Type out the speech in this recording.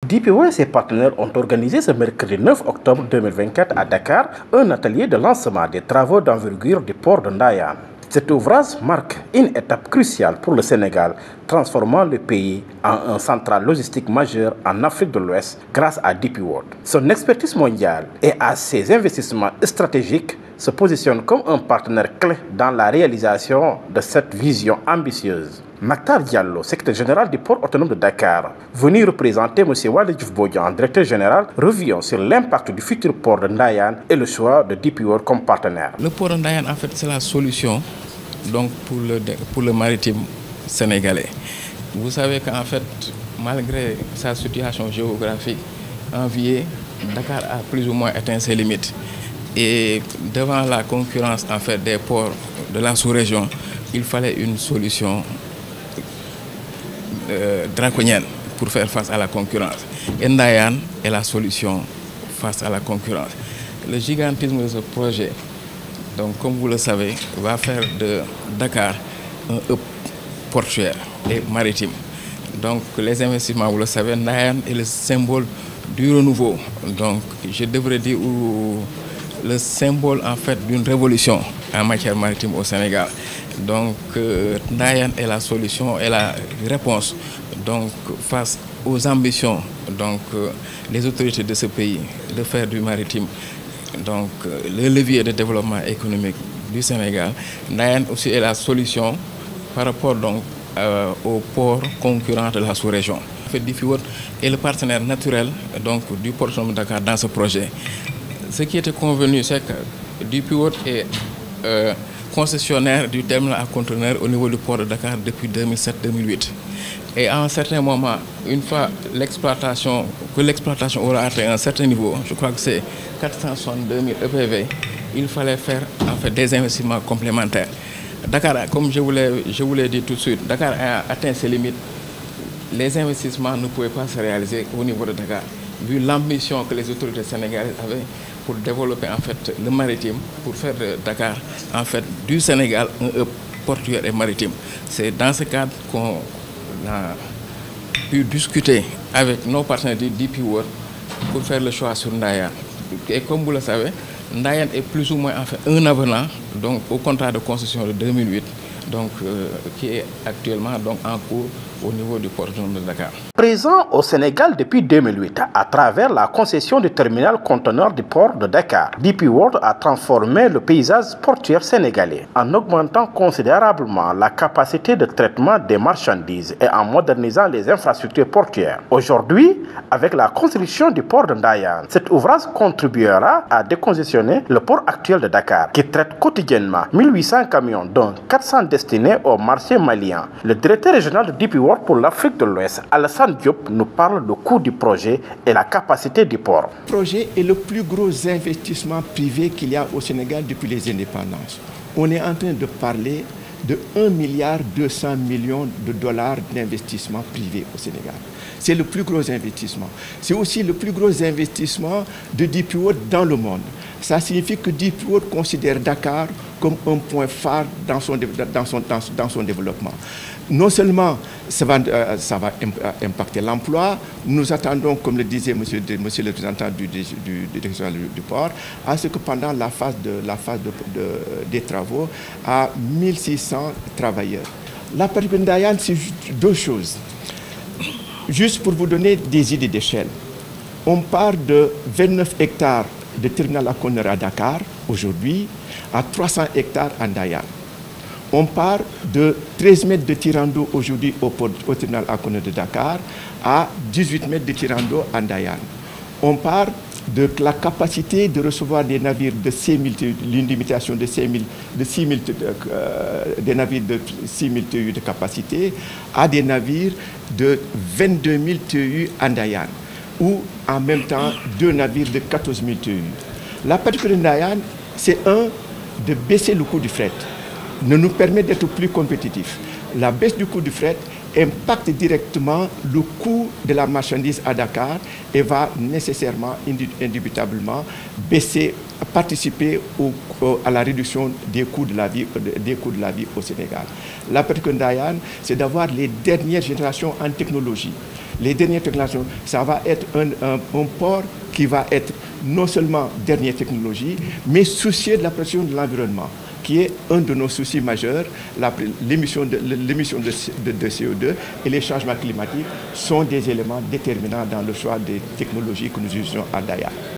DPO et ses partenaires ont organisé ce mercredi 9 octobre 2024 à Dakar un atelier de lancement des travaux d'envergure du port de Ndayane. Cet ouvrage marque une étape cruciale pour le Sénégal, transformant le pays en un central logistique majeur en Afrique de l'Ouest grâce à DP World. Son expertise mondiale et à ses investissements stratégiques se positionne comme un partenaire clé dans la réalisation de cette vision ambitieuse. Mactar Diallo, secrétaire général du port autonome de Dakar, venu représenter M. Waly Diouf Bodian, directeur général, revient sur l'impact du futur port de Ndayane et le choix de DP World comme partenaire. Le port de Ndayane, en fait, c'est la solution donc, pour le maritime sénégalais. Vous savez qu'en fait, malgré sa situation géographique enviée, Dakar a plus ou moins atteint ses limites. Et devant la concurrence en fait, des ports de la sous-région, il fallait une solution draconienne pour faire face à la concurrence. Et Ndayane est la solution face à la concurrence. Le gigantisme de ce projet, donc, comme vous le savez, va faire de Dakar un hub portuaire et maritime. Donc les investissements, vous le savez, Ndayane est le symbole du renouveau. Donc je devrais dire le symbole en fait d'une révolution en matière maritime au Sénégal. Donc Ndayane est la solution et la réponse donc, face aux ambitions donc, des autorités de ce pays de faire du maritime donc, le levier de développement économique du Sénégal. Ndayane aussi est la solution par rapport donc, aux ports concurrents de la sous-région. En fait, DP World est le partenaire naturel donc, du port autonome de Dakar dans ce projet. Ce qui était convenu, c'est que DP World est concessionnaire du terminal à conteneurs au niveau du port de Dakar depuis 2007-2008. Et à un certain moment, une fois l'exploitation aura atteint un certain niveau, je crois que c'est 462 000 EPV, il fallait faire en fait, des investissements complémentaires. Dakar, comme je vous l'ai dit tout de suite, Dakar a atteint ses limites. Les investissements ne pouvaient pas se réaliser au niveau de Dakar, vu l'ambition que les autorités sénégalaises avaient pour développer en fait, le maritime, pour faire de Dakar, en fait, du Sénégal, un hub portuaire et maritime. C'est dans ce cadre qu'on a pu discuter avec nos partenaires du DP World pour faire le choix sur Ndayane. Et comme vous le savez, Ndayane est plus ou moins en fait, un avenant donc, au contrat de concession de 2008, donc, qui est actuellement donc, en cours au niveau du port autonome de Dakar. Présent au Sénégal depuis 2008 à travers la concession du terminal conteneur du port de Dakar, DP World a transformé le paysage portuaire sénégalais en augmentant considérablement la capacité de traitement des marchandises et en modernisant les infrastructures portuaires. Aujourd'hui, avec la construction du port de Ndayane, cet ouvrage contribuera à décongestionner le port actuel de Dakar qui traite quotidiennement 1800 camions dont 400 destinés au marché malien. Le directeur régional de DP World pour l'Afrique de l'Ouest, Alassane Diop, nous parle du coût du projet et la capacité du port. Le projet est le plus gros investissement privé qu'il y a au Sénégal depuis les indépendances. On est en train de parler de 1,2 milliard de dollars d'investissement privé au Sénégal. C'est le plus gros investissement. C'est aussi le plus gros investissement de DP World dans le monde. Ça signifie que DP World considère Dakar comme un point phare dans son développement. Non seulement ça va impacter l'emploi, nous attendons, comme le disait monsieur le représentant du directeur du port, à ce que pendant la phase des travaux, à 1600 travailleurs. La partie de Ndayane, c'est deux choses. Juste pour vous donner des idées d'échelle, on part de 29 hectares de terminal à conteneurs à Dakar aujourd'hui à 300 hectares à Ndayane. On part de 13 mètres de tirant d'eau aujourd'hui au terminal à conteneurs de Dakar à 18 mètres de tirant d'eau à Ndayane. On part de la capacité de recevoir des navires de 6 000, une limitation de 6 000, des navires de 6 000 TEU de capacité à des navires de 22 000 TEU à Ndayane, ou en même temps 2 navires de 14 000 TEU. La particularité de Ndayane, c'est de baisser le coût du fret, ne nous permet d'être plus compétitifs. La baisse du coût du fret impacte directement le coût de la marchandise à Dakar et va nécessairement, indubitablement, participer à la réduction des coûts de la vie au Sénégal. La particularité de Ndayane, c'est d'avoir les dernières générations en technologie. les dernières technologies, ça va être un port qui va être non seulement dernière technologie, mais soucieux de la protection de l'environnement, qui est un de nos soucis majeurs. L'émission de CO2 et les changements climatiques sont des éléments déterminants dans le choix des technologies que nous utilisons à Ndaya.